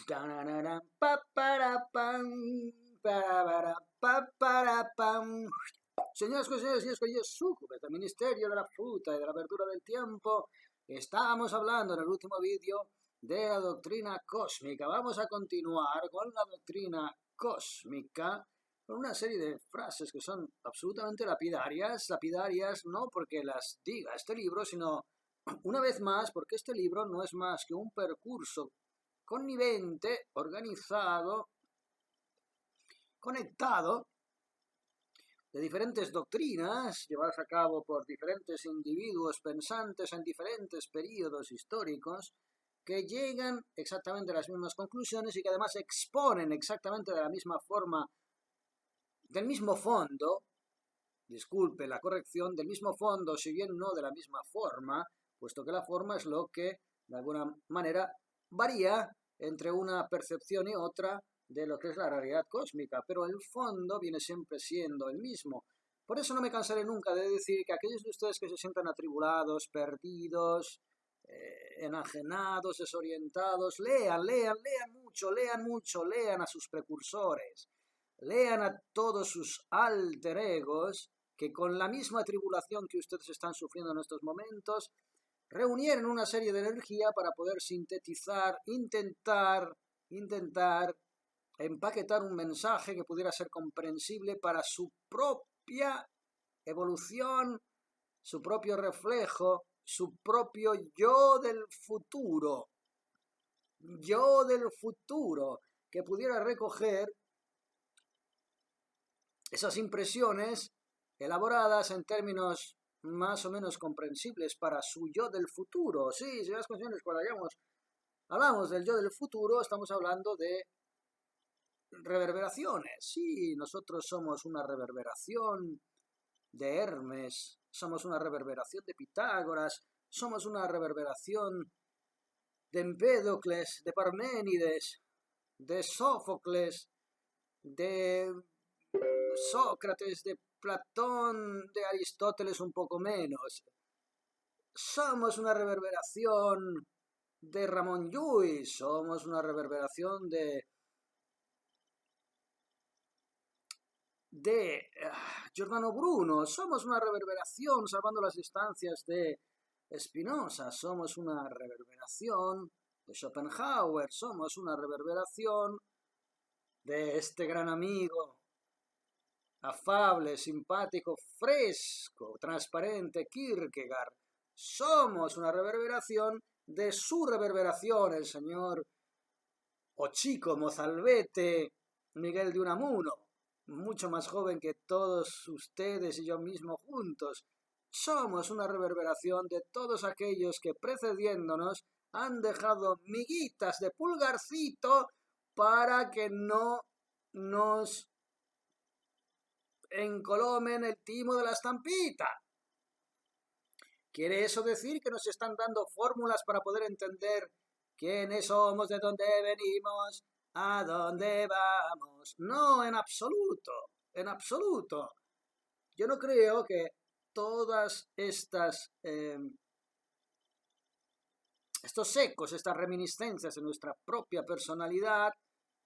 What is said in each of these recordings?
Tararara, pa, para, pam, para, pa, para, pam. Señoras y señores, yo Súcubes del Ministerio de la Fruta y de la Verdura del Tiempo. Estábamos hablando en el último vídeo de la doctrina cósmica. Vamos a continuar con la doctrina cósmica, con una serie de frases que son absolutamente lapidarias. Lapidarias no porque las diga este libro, sino una vez más porque este libro no es más que un percurso connivente, organizado, conectado, de diferentes doctrinas llevadas a cabo por diferentes individuos pensantes en diferentes periodos históricos que llegan exactamente a las mismas conclusiones y que además exponen exactamente de la misma forma, del mismo fondo, disculpe la corrección, del mismo fondo, si bien no de la misma forma, puesto que la forma es lo que de alguna manera varía entre una percepción y otra de lo que es la realidad cósmica, pero el fondo viene siempre siendo el mismo. Por eso no me cansaré nunca de decir que aquellos de ustedes que se sientan atribulados, perdidos, enajenados, desorientados, lean mucho, lean a sus precursores, lean a todos sus alter egos que con la misma tribulación que ustedes están sufriendo en estos momentos, reunieron una serie de energía para poder sintetizar, intentar empaquetar un mensaje que pudiera ser comprensible para su propia evolución, su propio reflejo, su propio yo del futuro, que pudiera recoger esas impresiones elaboradas en términos más o menos comprensibles para su yo del futuro. Sí, si las cuestiones cuando hablamos del yo del futuro, estamos hablando de reverberaciones. Sí, nosotros somos una reverberación de Hermes, somos una reverberación de Pitágoras, somos una reverberación de Empédocles, de Parménides, de Sófocles, de Sócrates, de Platón, de Aristóteles un poco menos. Somos una reverberación de Ramón Llull, somos una reverberación de Giordano Bruno, somos una reverberación, salvando las distancias, de Spinoza, somos una reverberación de Schopenhauer, somos una reverberación de este gran amigo afable, simpático, fresco, transparente, Kierkegaard. Somos una reverberación de su reverberación, el señor Chico Mozalbete, Miguel de Unamuno, mucho más joven que todos ustedes y yo mismo juntos. Somos una reverberación de todos aquellos que precediéndonos han dejado miguitas de pulgarcito para que no nos encolomen el timo de la estampita. ¿Quiere eso decir que nos están dando fórmulas para poder entender quiénes somos, de dónde venimos, a dónde vamos? No, en absoluto, en absoluto. Yo no creo que todas estos ecos, estas reminiscencias en nuestra propia personalidad,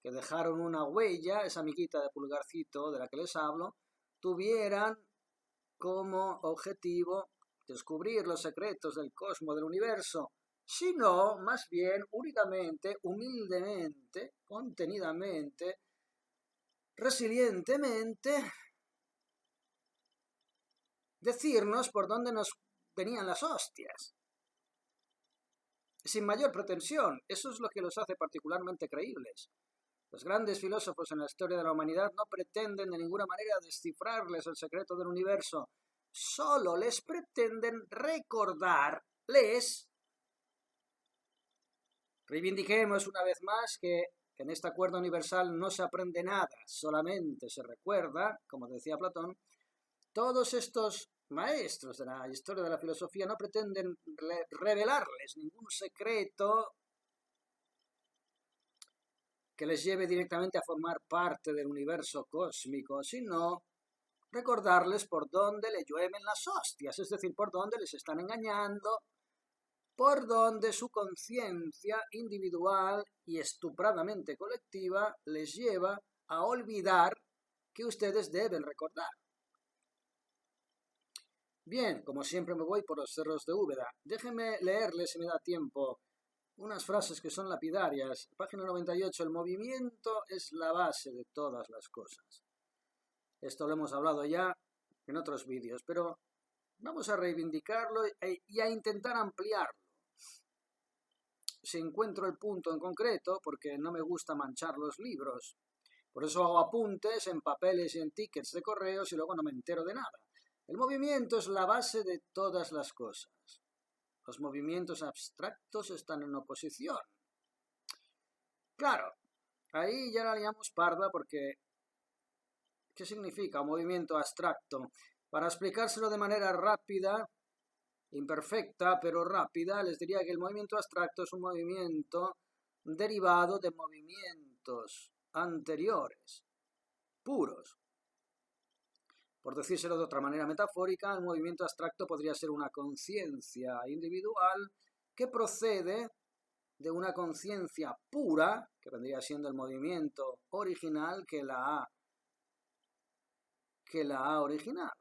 que dejaron una huella, esa amiguita de pulgarcito de la que les hablo, tuvieran como objetivo descubrir los secretos del cosmos, del universo, sino más bien únicamente, humildemente, contenidamente, resilientemente, decirnos por dónde nos venían las hostias, sin mayor pretensión. Eso es lo que los hace particularmente creíbles. Los grandes filósofos en la historia de la humanidad no pretenden de ninguna manera descifrarles el secreto del universo, solo les pretenden recordarles. Reivindiquemos una vez más que en este acuerdo universal no se aprende nada, solamente se recuerda, como decía Platón. Todos estos maestros de la historia de la filosofía no pretenden revelarles ningún secreto que les lleve directamente a formar parte del universo cósmico, sino recordarles por dónde le llueven las hostias, es decir, por dónde les están engañando, por donde su conciencia individual y estupradamente colectiva les lleva a olvidar que ustedes deben recordar. Bien, como siempre me voy por los cerros de Úbeda. Déjenme leerles, si me da tiempo, unas frases que son lapidarias. Página 98, el movimiento es la base de todas las cosas. Esto lo hemos hablado ya en otros vídeos, pero vamos a reivindicarlo y a intentar ampliarlo. Si encuentro el punto en concreto, porque no me gusta manchar los libros. Por eso hago apuntes en papeles y en tickets de correos y luego no me entero de nada. El movimiento es la base de todas las cosas. Los movimientos abstractos están en oposición. Claro, ahí ya la liamos parda porque ¿qué significa un movimiento abstracto? Para explicárselo de manera rápida, imperfecta, pero rápida, les diría que el movimiento abstracto es un movimiento derivado de movimientos anteriores, puros. Por decírselo de otra manera metafórica, el movimiento abstracto podría ser una conciencia individual que procede de una conciencia pura, que vendría siendo el movimiento original que la ha originado.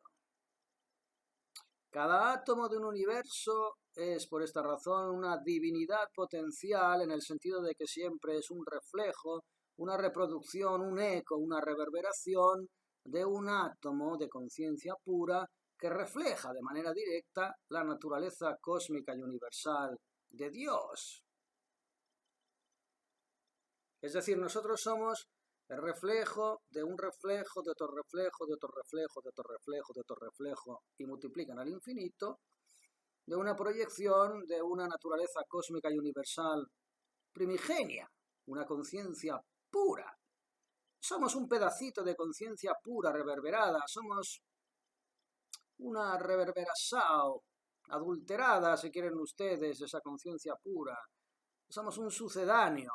Cada átomo de un universo es, por esta razón, una divinidad potencial en el sentido de que siempre es un reflejo, una reproducción, un eco, una reverberación de un átomo de conciencia pura que refleja de manera directa la naturaleza cósmica y universal de Dios. Es decir, nosotros somos el reflejo de un reflejo, de otro reflejo, de otro reflejo, de otro reflejo, de otro reflejo, y multiplican al infinito, de una proyección de una naturaleza cósmica y universal primigenia, una conciencia pura. Somos un pedacito de conciencia pura, reverberada, somos una reverberación adulterada, si quieren ustedes, esa conciencia pura. Somos un sucedáneo,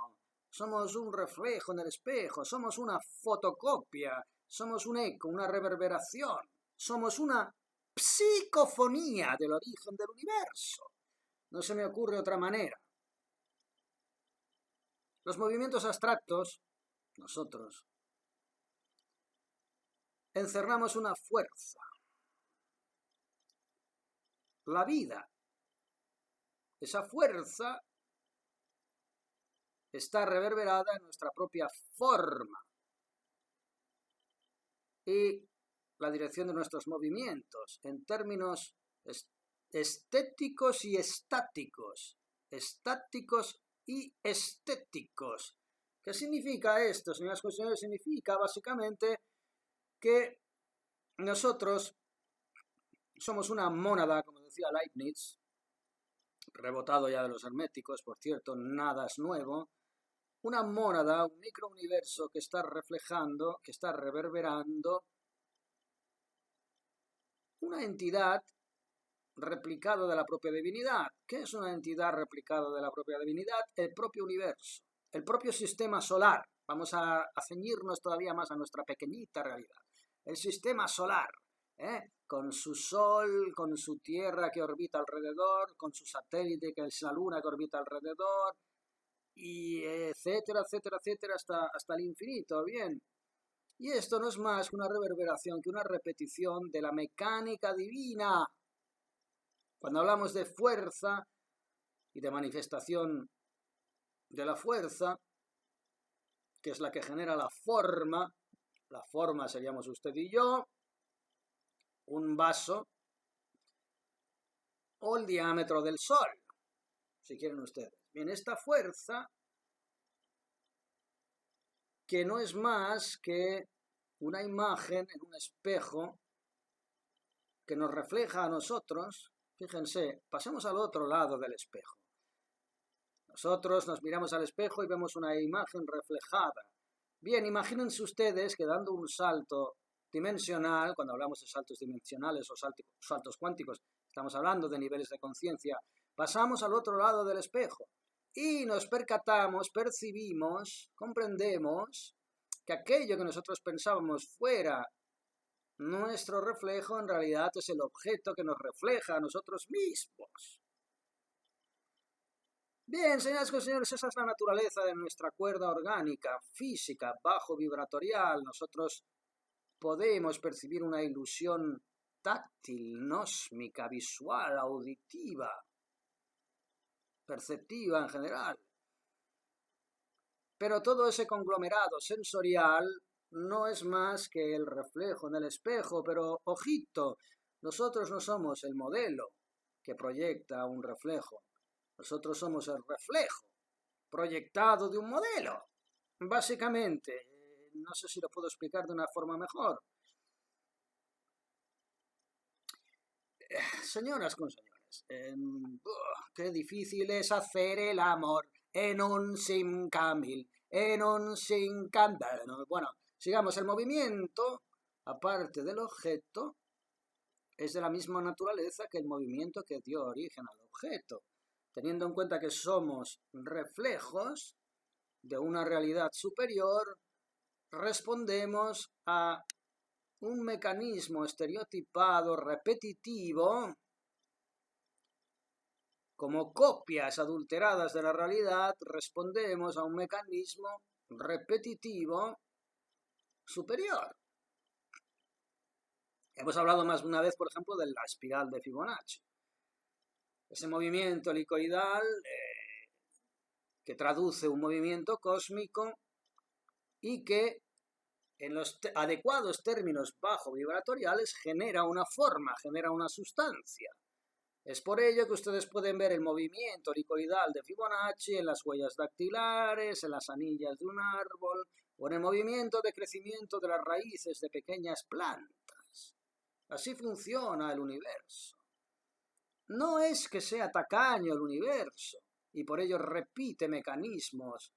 somos un reflejo en el espejo, somos una fotocopia, somos un eco, una reverberación, somos una psicofonía del origen del universo. No se me ocurre otra manera. Los movimientos abstractos, nosotros, encerramos una fuerza. La vida, esa fuerza está reverberada en nuestra propia forma y la dirección de nuestros movimientos en términos estéticos y estáticos. Estáticos y estéticos. ¿Qué significa esto, señoras y señores? Significa básicamente que nosotros somos una mónada, como decía Leibniz, rebotado ya de los herméticos, por cierto, nada es nuevo, una mónada, un microuniverso que está reflejando, que está reverberando una entidad replicada de la propia divinidad. ¿Qué es una entidad replicada de la propia divinidad? El propio universo, el propio sistema solar. Vamos a ceñirnos todavía más a nuestra pequeñita realidad. El sistema solar, con su Sol, con su Tierra que orbita alrededor, con su satélite que es la Luna que orbita alrededor, y etcétera, etcétera, etcétera, hasta el infinito, bien. Y esto no es más que una reverberación, que una repetición de la mecánica divina. Cuando hablamos de fuerza y de manifestación de la fuerza, que es la que genera la forma seríamos usted y yo, un vaso o el diámetro del Sol, si quieren ustedes. Bien, esta fuerza, que no es más que una imagen en un espejo que nos refleja a nosotros. Fíjense, pasemos al otro lado del espejo. Nosotros nos miramos al espejo y vemos una imagen reflejada. Bien, imagínense ustedes que dando un salto dimensional, cuando hablamos de saltos dimensionales o saltos cuánticos, estamos hablando de niveles de conciencia, pasamos al otro lado del espejo y nos percatamos, percibimos, comprendemos que aquello que nosotros pensábamos fuera nuestro reflejo en realidad es el objeto que nos refleja a nosotros mismos. Bien, señoras y señores, esa es la naturaleza de nuestra cuerda orgánica, física, bajo vibratorial. Nosotros podemos percibir una ilusión táctil, nósmica, visual, auditiva, perceptiva en general. Pero todo ese conglomerado sensorial no es más que el reflejo en el espejo, pero ojito, nosotros no somos el modelo que proyecta un reflejo, nosotros somos el reflejo proyectado de un modelo. Básicamente, no sé si lo puedo explicar de una forma mejor. Señoras con señores, qué difícil es hacer el amor en un Simcamil, en un Simcandel. Bueno, sigamos, el movimiento, aparte del objeto, es de la misma naturaleza que el movimiento que dio origen al objeto. Teniendo en cuenta que somos reflejos de una realidad superior, respondemos a un mecanismo estereotipado, repetitivo, como copias adulteradas de la realidad, respondemos a un mecanismo repetitivo superior. Hemos hablado más de una vez, por ejemplo, de la espiral de Fibonacci. Ese movimiento helicoidal que traduce un movimiento cósmico y que en los adecuados términos bajo vibratoriales genera una forma, genera una sustancia. Es por ello que ustedes pueden ver el movimiento helicoidal de Fibonacci en las huellas dactilares, en las anillas de un árbol o en el movimiento de crecimiento de las raíces de pequeñas plantas. Así funciona el universo. No es que sea tacaño el universo y por ello repite mecanismos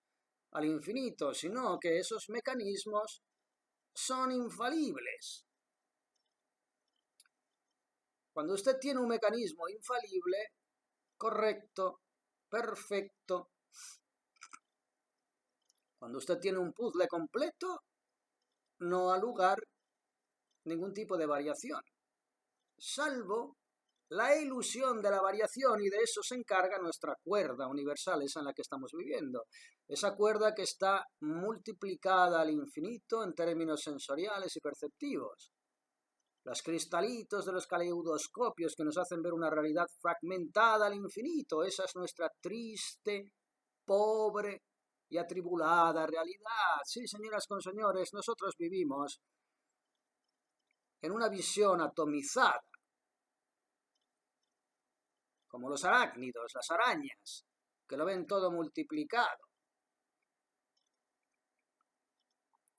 al infinito, sino que esos mecanismos son infalibles. Cuando usted tiene un mecanismo infalible, correcto, perfecto, cuando usted tiene un puzzle completo, no ha lugar ningún tipo de variación, salvo la ilusión de la variación, y de eso se encarga nuestra cuerda universal, esa en la que estamos viviendo. Esa cuerda que está multiplicada al infinito en términos sensoriales y perceptivos. Los cristalitos de los caleidoscopios que nos hacen ver una realidad fragmentada al infinito. Esa es nuestra triste, pobre y atribulada realidad. Sí, señoras con señores, nosotros vivimos en una visión atomizada, como los arácnidos, las arañas, que lo ven todo multiplicado.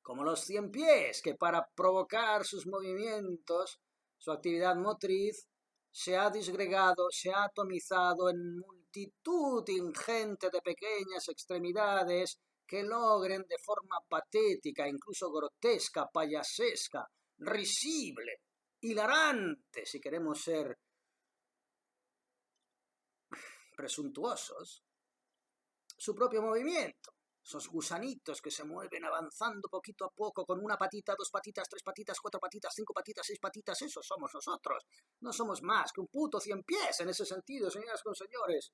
Como los 100 pies, que para provocar sus movimientos, su actividad motriz, se ha disgregado, se ha atomizado en multitud ingente de pequeñas extremidades que logren de forma patética, incluso grotesca, payasesca, risible, hilarante, si queremos ser presuntuosos, su propio movimiento. Esos gusanitos que se mueven avanzando poquito a poco con una patita, 2 patitas, 3 patitas, 4 patitas, 5 patitas, 6 patitas, esos somos nosotros. No somos más que un puto 100 pies en ese sentido, señoras con señores.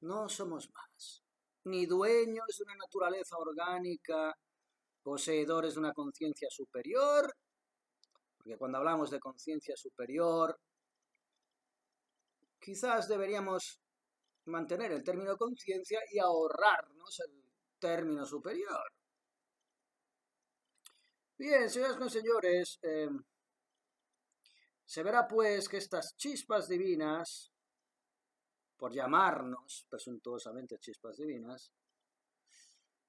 No somos más. Ni dueños de una naturaleza orgánica, poseedores de una conciencia superior, porque cuando hablamos de conciencia superior, quizás deberíamos mantener el término conciencia y ahorrarnos el término superior. Bien, señoras y señores, se verá pues que estas chispas divinas, por llamarnos presuntuosamente chispas divinas,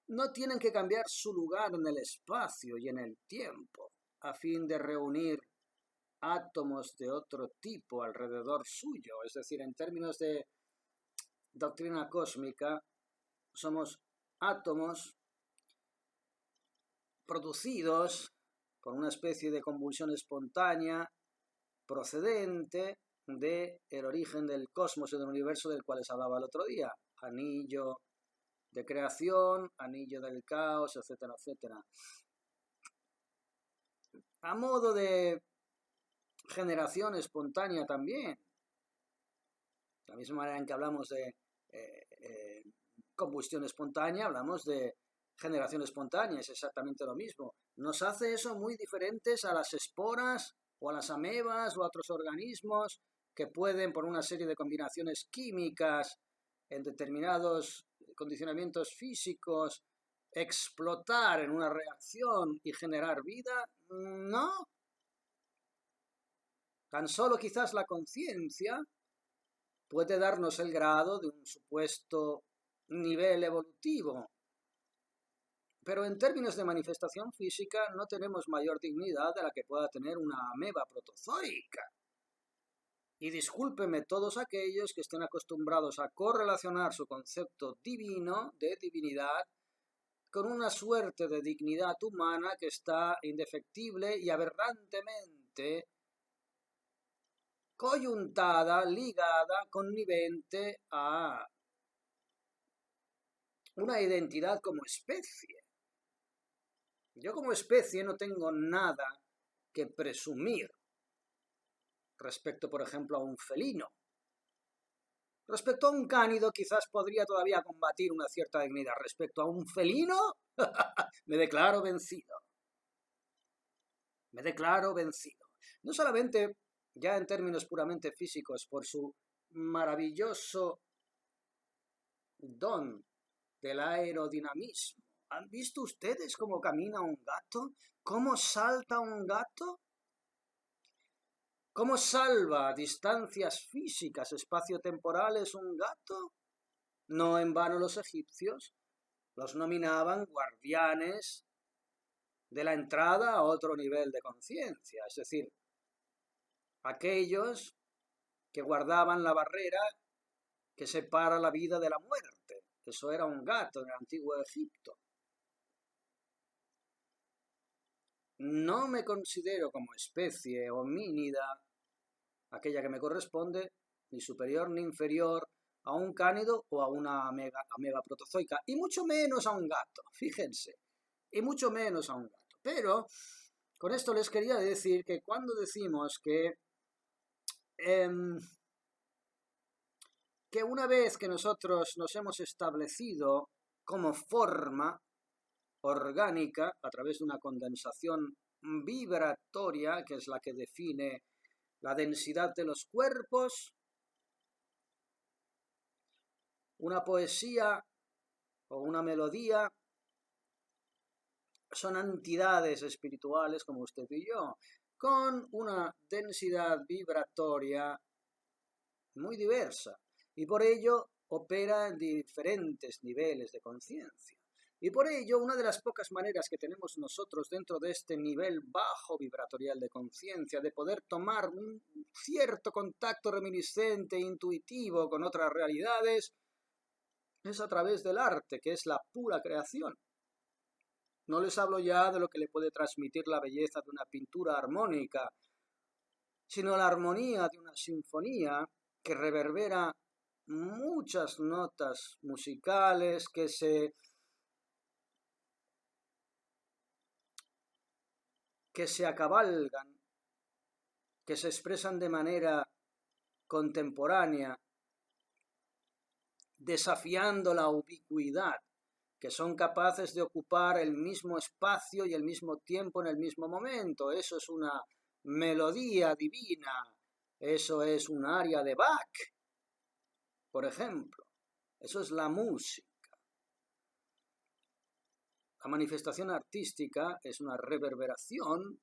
no tienen que cambiar su lugar en el espacio y en el tiempo, a fin de reunir átomos de otro tipo alrededor suyo. Es decir, en términos de doctrina cósmica, somos átomos producidos por una especie de convulsión espontánea procedente del origen del cosmos y del universo del cual les hablaba el otro día. Anillo de creación, anillo del caos, etcétera, etcétera. A modo de generación espontánea también. De la misma manera en que hablamos de combustión espontánea, hablamos de generación espontánea, es exactamente lo mismo. Nos hace eso muy diferentes a las esporas o a las amebas o a otros organismos que pueden, por una serie de combinaciones químicas en determinados condicionamientos físicos, explotar en una reacción y generar vida. No. Tan solo quizás la conciencia puede darnos el grado de un supuesto nivel evolutivo, pero en términos de manifestación física no tenemos mayor dignidad de la que pueda tener una ameba protozoica. Y discúlpenme todos aquellos que estén acostumbrados a correlacionar su concepto divino, de divinidad, con una suerte de dignidad humana que está indefectible y aberrantemente coyuntada, ligada, connivente a una identidad como especie. Yo como especie no tengo nada que presumir respecto, por ejemplo, a un felino. Respecto a un cánido quizás podría todavía combatir una cierta dignidad. Respecto a un felino, me declaro vencido. Me declaro vencido. No solamente ya en términos puramente físicos, por su maravilloso don del aerodinamismo. ¿Han visto ustedes cómo camina un gato? ¿Cómo salta un gato? ¿Cómo salva distancias físicas, espaciotemporales un gato? No en vano los egipcios los nominaban guardianes de la entrada a otro nivel de conciencia, es decir, aquellos que guardaban la barrera que separa la vida de la muerte. Eso era un gato en el antiguo Egipto. No me considero como especie homínida, aquella que me corresponde, ni superior ni inferior a un cánido o a una ameba protozoica, y mucho menos a un gato, fíjense, y mucho menos a un gato. Pero con esto les quería decir que cuando decimos que una vez que nosotros nos hemos establecido como forma orgánica a través de una condensación vibratoria, que es la que define la densidad de los cuerpos, una poesía o una melodía son entidades espirituales como usted y yo, con una densidad vibratoria muy diversa y por ello opera en diferentes niveles de conciencia. Y por ello, una de las pocas maneras que tenemos nosotros dentro de este nivel bajo vibratorial de conciencia, de poder tomar un cierto contacto reminiscente, intuitivo con otras realidades, es a través del arte, que es la pura creación. No les hablo ya de lo que le puede transmitir la belleza de una pintura armónica, sino la armonía de una sinfonía que reverbera muchas notas musicales que se acabalgan, que se expresan de manera contemporánea, desafiando la ubicuidad, que son capaces de ocupar el mismo espacio y el mismo tiempo en el mismo momento. Eso es una melodía divina, eso es un aria de Bach, por ejemplo. Eso es la música. La manifestación artística es una reverberación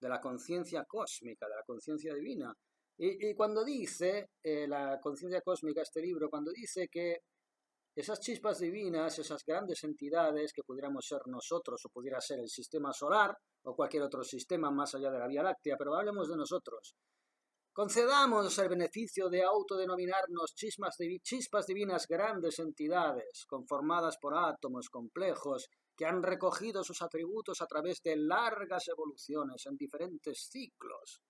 de la conciencia cósmica, de la conciencia divina. Y cuando dice la conciencia cósmica, este libro, cuando dice que esas chispas divinas, esas grandes entidades que pudiéramos ser nosotros o pudiera ser el sistema solar o cualquier otro sistema más allá de la Vía Láctea, pero hablemos de nosotros. Concedamos el beneficio de autodenominarnos chispas divinas, grandes entidades conformadas por átomos complejos que han recogido sus atributos a través de largas evoluciones en diferentes ciclos.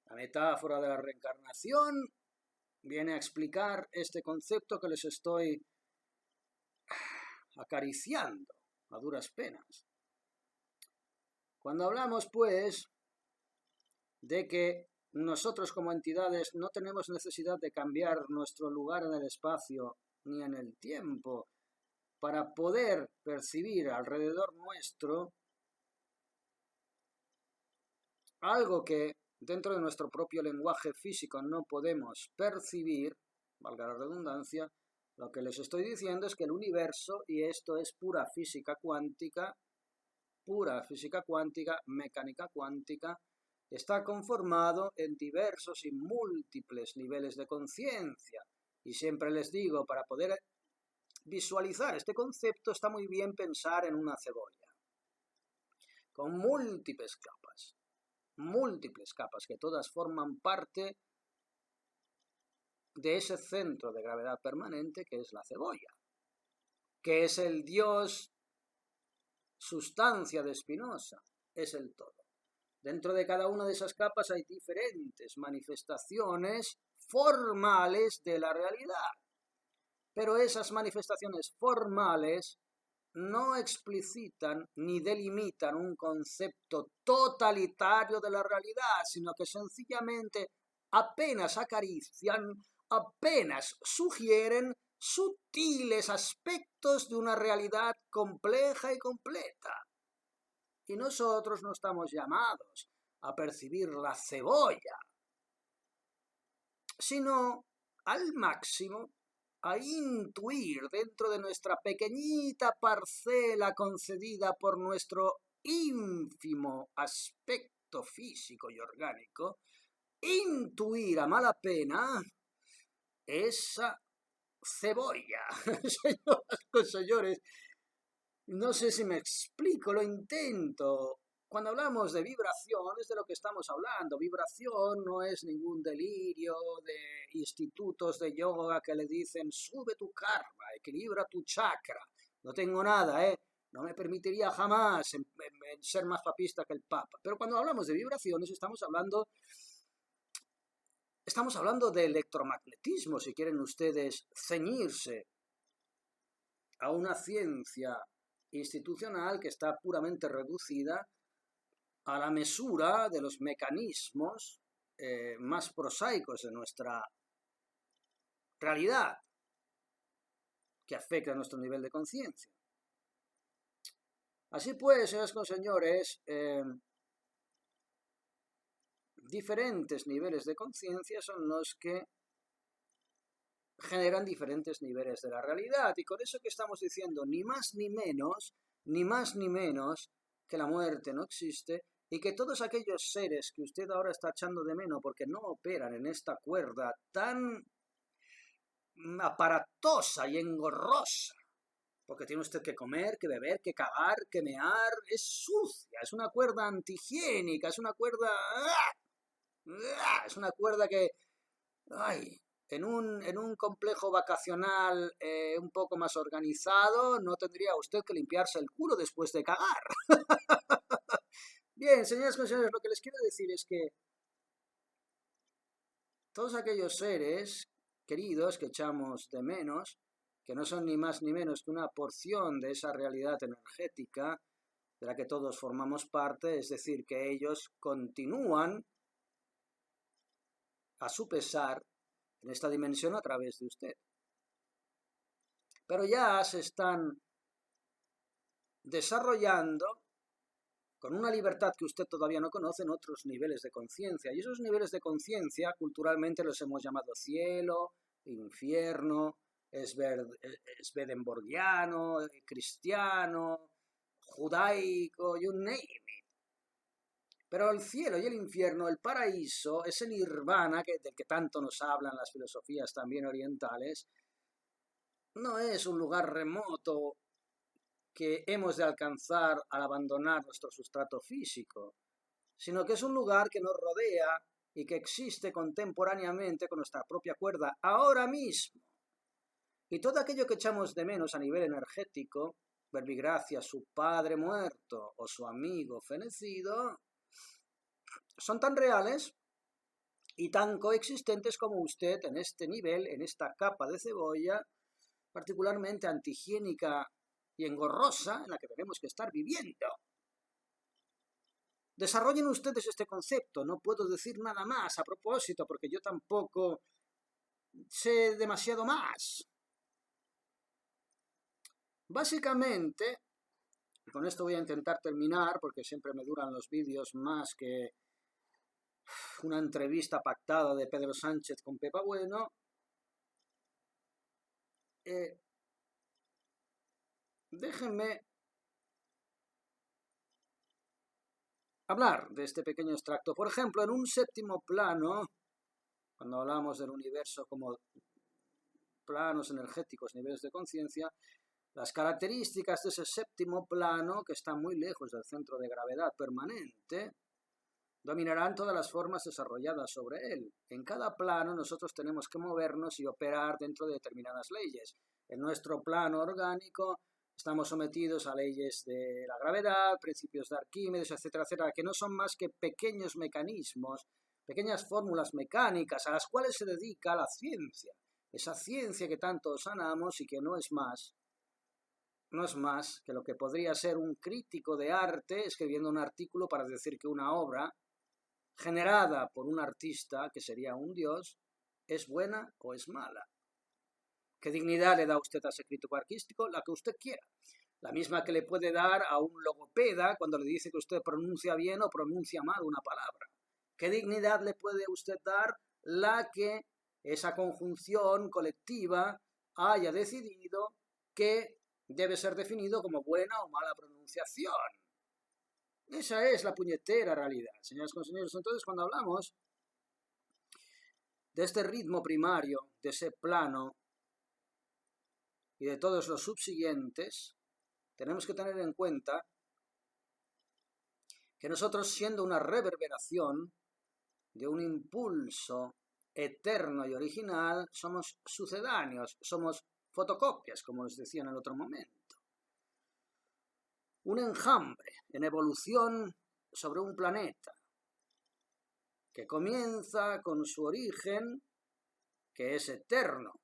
La metáfora de la reencarnación viene a explicar este concepto que les estoy acariciando a duras penas. Cuando hablamos, pues, de que nosotros como entidades no tenemos necesidad de cambiar nuestro lugar en el espacio ni en el tiempo para poder percibir alrededor nuestro algo que dentro de nuestro propio lenguaje físico no podemos percibir, valga la redundancia. Lo que les estoy diciendo es que el universo, y esto es pura física cuántica, mecánica cuántica, está conformado en diversos y múltiples niveles de conciencia. Y siempre les digo, para poder visualizar este concepto está muy bien pensar en una cebolla, con múltiples capas que todas forman parte de ese centro de gravedad permanente que es la cebolla, que es el Dios sustancia de Spinoza, es el todo. Dentro de cada una de esas capas hay diferentes manifestaciones formales de la realidad, pero esas manifestaciones formales no explicitan ni delimitan un concepto totalitario de la realidad, sino que sencillamente apenas acarician, apenas sugieren sutiles aspectos de una realidad compleja y completa. Y nosotros no estamos llamados a percibir la cebolla, sino al máximo a intuir dentro de nuestra pequeñita parcela concedida por nuestro ínfimo aspecto físico y orgánico, intuir a mala pena esa cebolla. Señores, no sé si me explico, lo intento. Cuando hablamos de vibración es de lo que estamos hablando. Vibración no es ningún delirio de institutos de yoga que le dicen sube tu karma, equilibra tu chakra. No tengo nada, no me permitiría jamás ser más papista que el Papa. Pero cuando hablamos de vibraciones estamos hablando de electromagnetismo, si quieren ustedes ceñirse a una ciencia institucional que está puramente reducida a la mesura de los mecanismos más prosaicos de nuestra realidad que afecta a nuestro nivel de conciencia. Así pues, señoras y señores, diferentes niveles de conciencia son los que generan diferentes niveles de la realidad, y con eso que estamos diciendo ni más ni menos que la muerte no existe, y que todos aquellos seres que usted ahora está echando de menos porque no operan en esta cuerda tan aparatosa y engorrosa, porque tiene usted que comer, que beber, que cagar, que mear, es sucia, es una cuerda antihigiénica, es una cuerda que, ay, en un complejo vacacional un poco más organizado no tendría usted que limpiarse el culo después de cagar. Bien, señoras y señores, lo que les quiero decir es que todos aquellos seres queridos que echamos de menos, que no son ni más ni menos que una porción de esa realidad energética de la que todos formamos parte, es decir, que ellos continúan a su pesar en esta dimensión a través de usted. Pero ya se están desarrollando con una libertad que usted todavía no conoce en otros niveles de conciencia. Y esos niveles de conciencia culturalmente los hemos llamado cielo, infierno, swedenborgiano, cristiano, judaico, you name it. Pero el cielo y el infierno, el paraíso, ese nirvana del que tanto nos hablan las filosofías también orientales, no es un lugar remoto que hemos de alcanzar al abandonar nuestro sustrato físico, sino que es un lugar que nos rodea y que existe contemporáneamente con nuestra propia cuerda ahora mismo. Y todo aquello que echamos de menos a nivel energético, Verbigracia, su padre muerto o su amigo fenecido, son tan reales y tan coexistentes como usted en este nivel, en esta capa de cebolla, particularmente antihigiénica y engorrosa, en la que tenemos que estar viviendo. Desarrollen ustedes este concepto, no puedo decir nada más a propósito, porque yo tampoco sé demasiado más. Básicamente, con esto voy a intentar terminar, porque siempre me duran los vídeos más que una entrevista pactada de Pedro Sánchez con Pepa Bueno. Déjenme hablar de este pequeño extracto. Por ejemplo, en un séptimo plano, cuando hablamos del universo como planos energéticos, niveles de conciencia, las características de ese séptimo plano, que está muy lejos del centro de gravedad permanente, dominarán todas las formas desarrolladas sobre él. En cada plano nosotros tenemos que movernos y operar dentro de determinadas leyes. En nuestro plano orgánico estamos sometidos a leyes de la gravedad, principios de Arquímedes, etcétera, etcétera, que no son más que pequeños mecanismos, pequeñas fórmulas mecánicas a las cuales se dedica la ciencia. Esa ciencia que tanto sanamos y que no es más que lo que podría ser un crítico de arte escribiendo un artículo para decir que una obra generada por un artista, que sería un dios, es buena o es mala. ¿Qué dignidad le da usted a ese crítico artístico? La que usted quiera. La misma que le puede dar a un logopeda cuando le dice que usted pronuncia bien o pronuncia mal una palabra. ¿Qué dignidad le puede usted dar la que esa conjunción colectiva haya decidido que debe ser definido como buena o mala pronunciación? Esa es la puñetera realidad, señoras y señores. Entonces, cuando hablamos de este ritmo primario, de ese plano y de todos los subsiguientes, tenemos que tener en cuenta que nosotros, siendo una reverberación de un impulso eterno y original, somos sucedáneos, somos fotocopias, como os decía en el otro momento. Un enjambre en evolución sobre un planeta que comienza con su origen, que es eterno.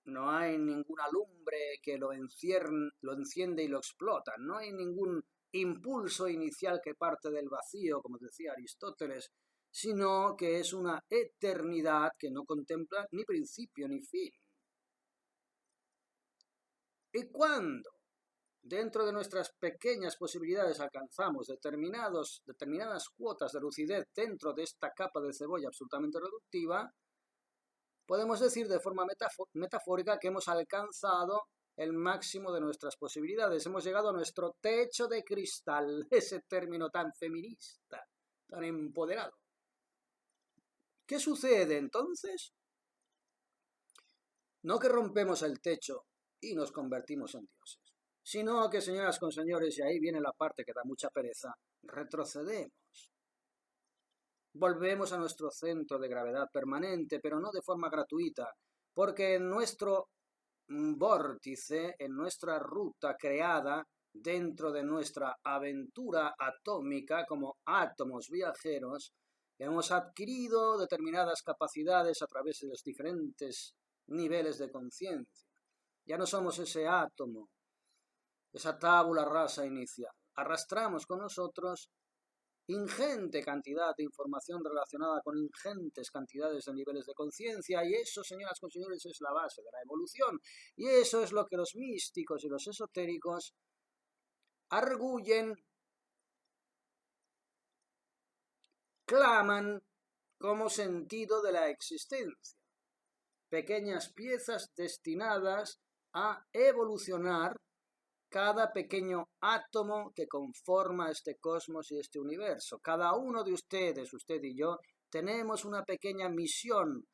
No hay ninguna lumbre que lo enciende y lo explota. No hay ningún impulso inicial que parte del vacío, como decía Aristóteles, sino que es una eternidad que no contempla ni principio ni fin. ¿Y cuándo dentro de nuestras pequeñas posibilidades alcanzamos determinadas cuotas de lucidez dentro de esta capa de cebolla absolutamente reductiva, podemos decir de forma metafórica que hemos alcanzado el máximo de nuestras posibilidades. Hemos llegado a nuestro techo de cristal, ese término tan feminista, tan empoderado. ¿Qué sucede entonces? No que rompemos el techo y nos convertimos en dioses, sino que, señoras con señores, y ahí viene la parte que da mucha pereza, retrocedemos. Volvemos a nuestro centro de gravedad permanente, pero no de forma gratuita, porque en nuestro vórtice, en nuestra ruta creada dentro de nuestra aventura atómica como átomos viajeros, hemos adquirido determinadas capacidades a través de los diferentes niveles de conciencia. Ya no somos ese átomo, esa tabula rasa inicial. Arrastramos con nosotros ingente cantidad de información relacionada con ingentes cantidades de niveles de conciencia, y eso, señoras y señores, es la base de la evolución, y eso es lo que los místicos y los esotéricos arguyen, claman como sentido de la existencia. Pequeñas piezas destinadas a evolucionar cada pequeño átomo que conforma este cosmos y este universo. Cada uno de ustedes, usted y yo, tenemos una pequeña misión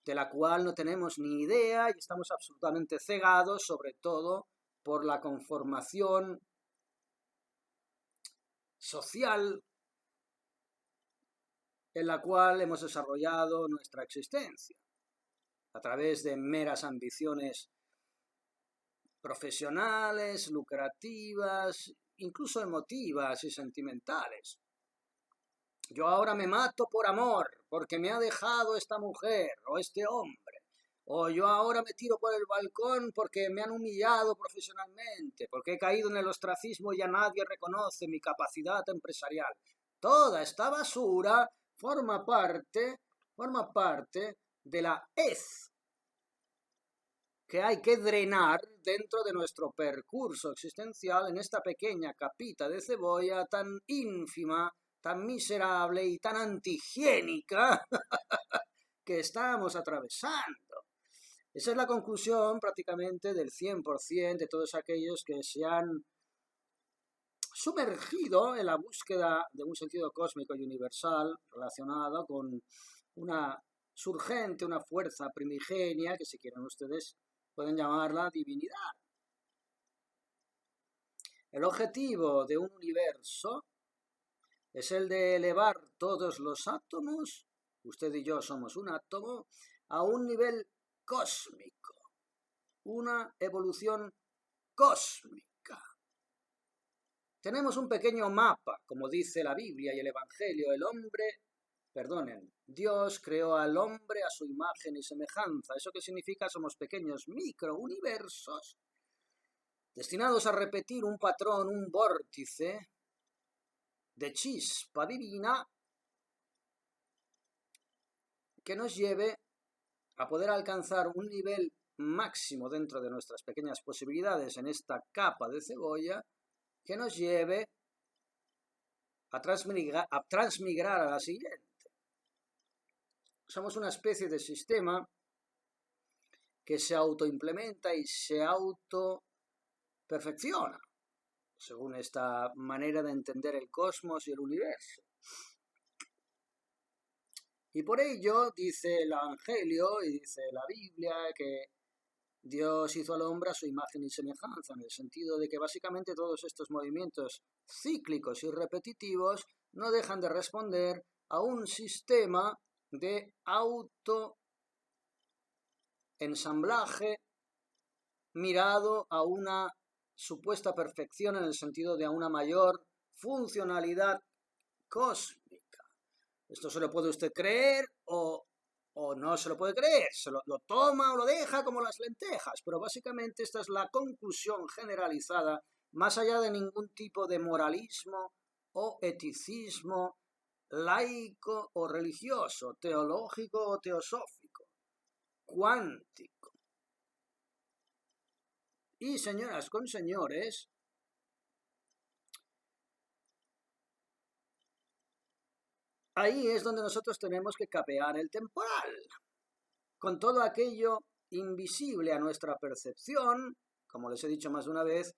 de la cual no tenemos ni idea y estamos absolutamente cegados, sobre todo por la conformación social en la cual hemos desarrollado nuestra existencia, a través de meras ambiciones profesionales, lucrativas, incluso emotivas y sentimentales. Yo ahora me mato por amor, porque me ha dejado esta mujer o este hombre, O yo ahora me tiro por el balcón porque me han humillado profesionalmente, porque he caído en el ostracismo y ya nadie reconoce mi capacidad empresarial. Toda esta basura forma parte de la hez que hay que drenar dentro de nuestro percurso existencial en esta pequeña capita de cebolla tan ínfima, tan miserable y tan antihigiénica que estamos atravesando. Esa es la conclusión prácticamente del 100% de todos aquellos que se han sumergido en la búsqueda de un sentido cósmico y universal relacionado con una surgente, una fuerza primigenia, que si quieren ustedes pueden llamarla divinidad. El objetivo de un universo es el de elevar todos los átomos, usted y yo somos un átomo, a un nivel cósmico, una evolución cósmica. Tenemos un pequeño mapa, como dice la Biblia y el Evangelio, Dios creó al hombre a su imagen y semejanza. ¿Eso qué significa? Somos pequeños microuniversos destinados a repetir un patrón, un vórtice de chispa divina que nos lleve a poder alcanzar un nivel máximo dentro de nuestras pequeñas posibilidades en esta capa de cebolla, que nos lleve a transmigrar a la siguiente. Somos una especie de sistema que se autoimplementa y se autoperfecciona, según esta manera de entender el cosmos y el universo. Y por ello dice el Evangelio y dice la Biblia que Dios hizo al hombre a su imagen y semejanza, en el sentido de que básicamente todos estos movimientos cíclicos y repetitivos no dejan de responder a un sistema de autoensamblaje mirado a una supuesta perfección en el sentido de a una mayor funcionalidad cósmica. Esto se lo puede usted creer o no se lo puede creer, lo toma o lo deja como las lentejas, pero básicamente esta es la conclusión generalizada, más allá de ningún tipo de moralismo o eticismo laico o religioso, teológico o teosófico, cuántico. Y señoras con señores, ahí es donde nosotros tenemos que capear el temporal, con todo aquello invisible a nuestra percepción, como les he dicho más de una vez,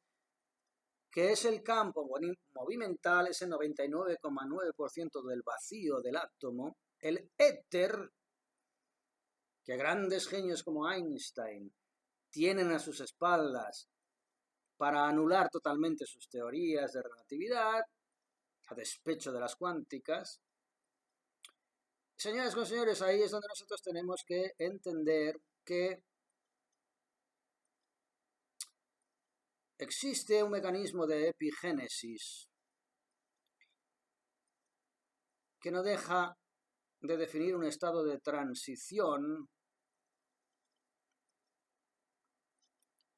que es el campo movimental, ese 99,9% del vacío del átomo, el éter, que grandes genios como Einstein tienen a sus espaldas para anular totalmente sus teorías de relatividad, a despecho de las cuánticas. Señoras y señores, ahí es donde nosotros tenemos que entender que existe un mecanismo de epigénesis que no deja de definir un estado de transición,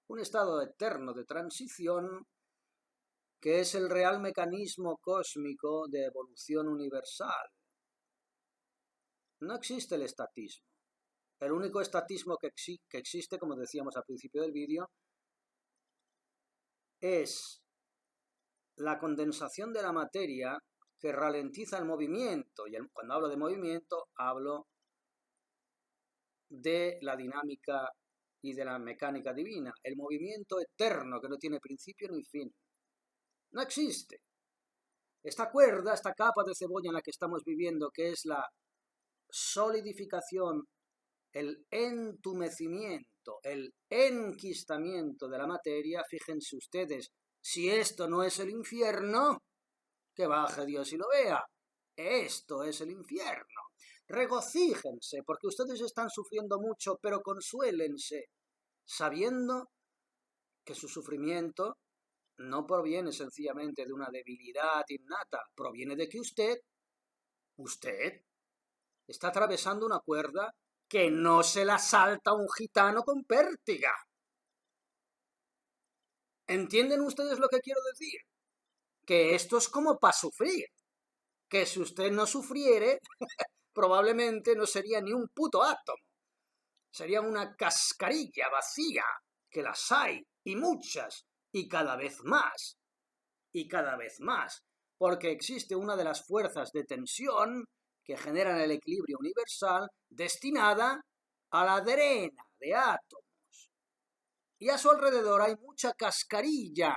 un estado eterno de transición, que es el real mecanismo cósmico de evolución universal. No existe el estatismo. El único estatismo que existe, como decíamos al principio del vídeo, es la condensación de la materia que ralentiza el movimiento. Y cuando hablo de movimiento, hablo de la dinámica y de la mecánica divina. El movimiento eterno que no tiene principio ni fin. No existe. Esta cuerda, esta capa de cebolla en la que estamos viviendo, que es la solidificación, el entumecimiento, el enquistamiento de la materia, fíjense ustedes, si esto no es el infierno, que baje Dios y lo vea. Esto es el infierno. Regocíjense, porque ustedes están sufriendo mucho, pero consuélense, sabiendo que su sufrimiento no proviene sencillamente de una debilidad innata, proviene de que usted está atravesando una cuerda que no se la salta un gitano con pértiga. ¿Entienden ustedes lo que quiero decir? Que esto es como para sufrir, que si usted no sufriere, probablemente no sería ni un puto átomo, sería una cascarilla vacía, que las hay, y muchas, y cada vez más, porque existe una de las fuerzas de tensión que generan el equilibrio universal destinada a la drena de átomos. Y a su alrededor hay mucha cascarilla,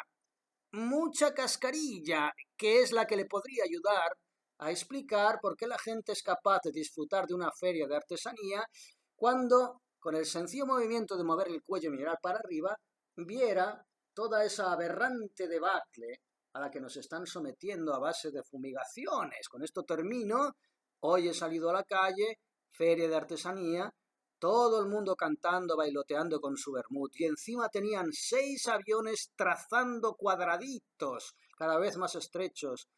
que es la que le podría ayudar a explicar por qué la gente es capaz de disfrutar de una feria de artesanía cuando, con el sencillo movimiento de mover el cuello y mirar para arriba, viera toda esa aberrante debacle a la que nos están sometiendo a base de fumigaciones. Con esto termino. Hoy he salido a la calle, feria de artesanía, todo el mundo cantando, bailoteando con su vermut. Y encima tenían 6 aviones trazando cuadraditos, cada vez más estrechos,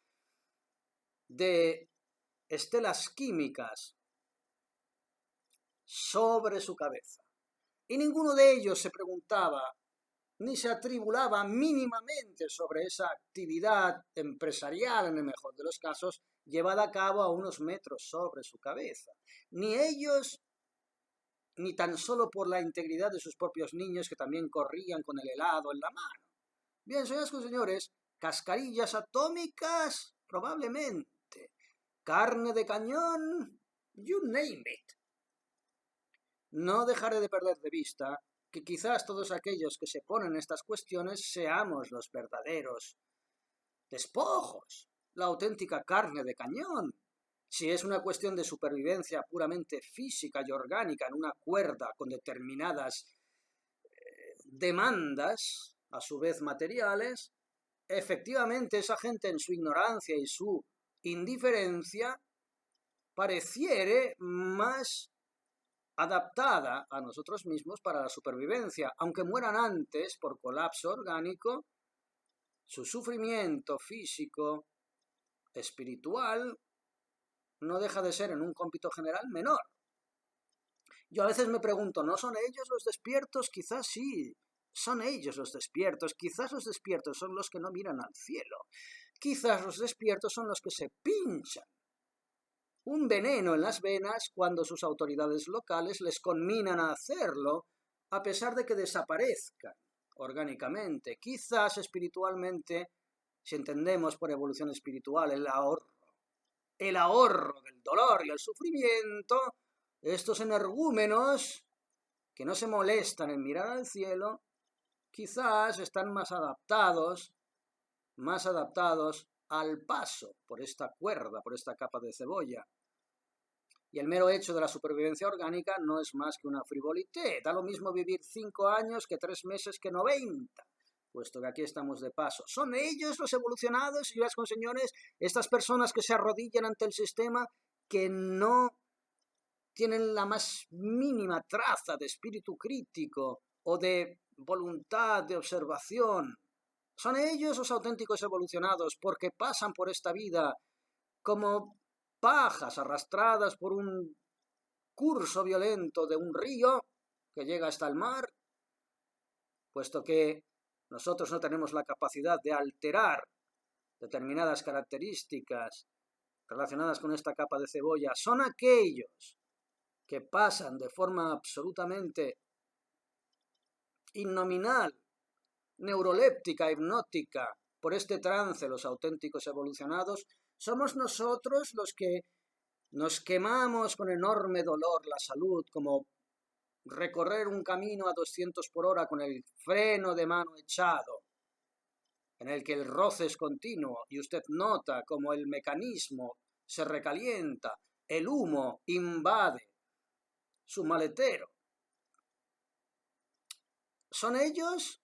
de estelas químicas sobre su cabeza. Y ninguno de ellos se preguntaba ni se atribulaba mínimamente sobre esa actividad empresarial, en el mejor de los casos, llevada a cabo a unos metros sobre su cabeza. Ni ellos, ni tan solo por la integridad de sus propios niños que también corrían con el helado en la mano. Bien, señoras y señores, cascarillas atómicas, probablemente. Carne de cañón, you name it. No dejaré de perder de vista que quizás todos aquellos que se ponen estas cuestiones seamos los verdaderos despojos, la auténtica carne de cañón. Si es una cuestión de supervivencia puramente física y orgánica en una cuerda con determinadas demandas, a su vez materiales, efectivamente esa gente en su ignorancia y su indiferencia pareciere más adaptada a nosotros mismos para la supervivencia, aunque mueran antes por colapso orgánico, su sufrimiento físico, espiritual, no deja de ser en un cómpito general menor. Yo a veces me pregunto, ¿no son ellos los despiertos? Quizás sí, son ellos los despiertos, quizás los despiertos son los que no miran al cielo, quizás los despiertos son los que se pinchan un veneno en las venas cuando sus autoridades locales les conminan a hacerlo, a pesar de que desaparezcan orgánicamente, quizás espiritualmente, si entendemos por evolución espiritual el ahorro del dolor y el sufrimiento, estos energúmenos que no se molestan en mirar al cielo, quizás están más adaptados al paso por esta cuerda, por esta capa de cebolla. Y el mero hecho de la supervivencia orgánica no es más que una frivolité. Da lo mismo vivir 5 años que 3 meses que 90, puesto que aquí estamos de paso. ¿Son ellos los evolucionados, señoras y señores, estas personas que se arrodillan ante el sistema, que no tienen la más mínima traza de espíritu crítico o de voluntad de observación? ¿Son ellos los auténticos evolucionados porque pasan por esta vida como pajas arrastradas por un curso violento de un río que llega hasta el mar? Puesto que nosotros no tenemos la capacidad de alterar determinadas características relacionadas con esta capa de cebolla, son aquellos que pasan de forma absolutamente innominal, neuroléptica, hipnótica, por este trance, los auténticos evolucionados. Somos nosotros los que nos quemamos con enorme dolor la salud, como recorrer un camino a 200 por hora con el freno de mano echado, en el que el roce es continuo y usted nota como el mecanismo se recalienta, el humo invade su maletero. ¿Son ellos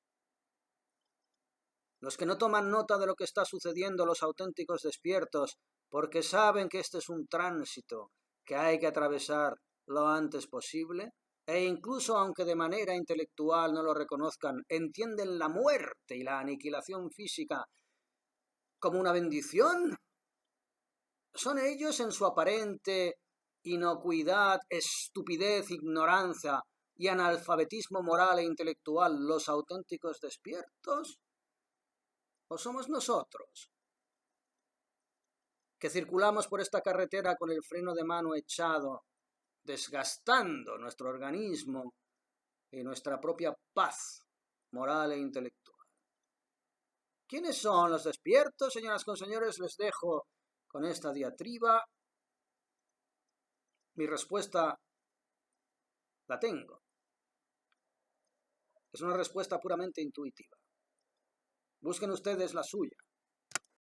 los que no toman nota de lo que está sucediendo, los auténticos despiertos, porque saben que este es un tránsito que hay que atravesar lo antes posible? E incluso aunque de manera intelectual no lo reconozcan, entienden la muerte y la aniquilación física como una bendición. ¿Son ellos en su aparente inocuidad, estupidez, ignorancia y analfabetismo moral e intelectual los auténticos despiertos? ¿O somos nosotros, que circulamos por esta carretera con el freno de mano echado, desgastando nuestro organismo y nuestra propia paz moral e intelectual? ¿Quiénes son los despiertos, señoras con señores? Les dejo con esta diatriba. Mi respuesta la tengo. Es una respuesta puramente intuitiva. Busquen ustedes la suya.